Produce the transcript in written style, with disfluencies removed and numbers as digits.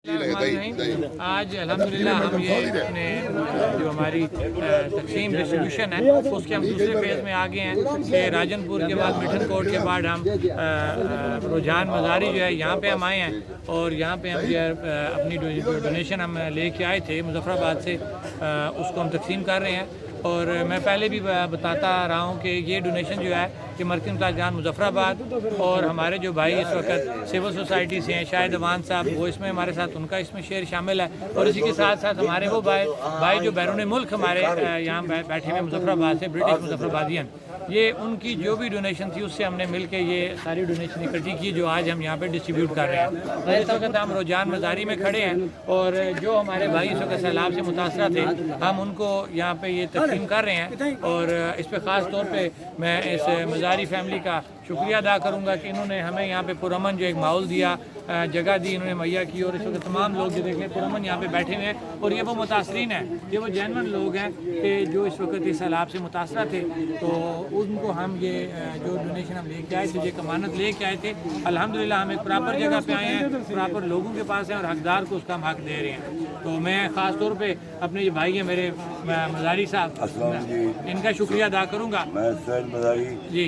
आज अल्हम्दुलिल्लाह हम ये अपने जो हमारी तकसीम डिस्ट्रीब्यूशन है उसके हम दूसरे फेज़ में आ गए हैं कि राजनपुर के बाद मिठन कोट के बाद हम रुझान मज़ारी जो है यहाँ पे हम आए हैं और यहाँ पे हम जो है अपनी जो डोनेशन हम लेके आए थे मुज़फ़्फ़राबाद से उसको हम तकसीम कर रहे हैं। और मैं पहले भी बताता रहा हूँ कि ये डोनेशन जो है कि मरकज़ ताजगान मुज़फ़्फ़राबाद और हमारे जो भाई इस वक्त सिविल सोसाइटी से हैं शाहिद अवान साहब वो इसमें हमारे साथ उनका इसमें शेयर शामिल है और इसी के साथ साथ हमारे वो भाई जो बैरून मुल्क हमारे यहाँ बैठे हुए मुज़फ़्फ़राबाद से ब्रिटिश मुज़फ़्फ़राबादियन ये उनकी जो भी डोनेशन थी उससे हमने मिल के ये सारी डोनेशन इकट्ठी की जो आज हम यहाँ पे डिस्ट्रीब्यूट कर रहे हैं। इस वक्त हम रुझान मज़ारी में खड़े हैं और जो हमारे भाई इस वक्त सैलाब से मुतासरा थे हम उनको यहाँ पे ये तकसीम कर रहे हैं और इस पर ख़ास तौर पे मैं इस मज़ारी फैमिली का शुक्रिया अदा करूँगा कि इन्होंने हमें यहाँ पे पुरअमन जो एक माहौल दिया, जगह दी इन्होंने मुहैया की और इस वक्त तमाम लोग जो देख लें पुरअमन यहाँ पे बैठे हुए हैं और ये वो मुतासरीन हैं, ये वो जेन्युइन लोग हैं कि जो इस वक्त इस सैलाब से मुतासरा थे तो उनको हम ये जो डोनेशन हम लेके आए थे, जो कमानत लेके आए थे, अल्हम्दुलिल्लाह हम एक प्रॉपर जगह पे आए हैं, प्रॉपर लोगों के पास हैं और हकदार को उसका हम हक दे रहे हैं। तो मैं ख़ास तौर पे अपने जो भाई हैं मेरे मज़ारी साहब इनका शुक्रिया अदा करूँगा। मैं सैयद मज़ारी जी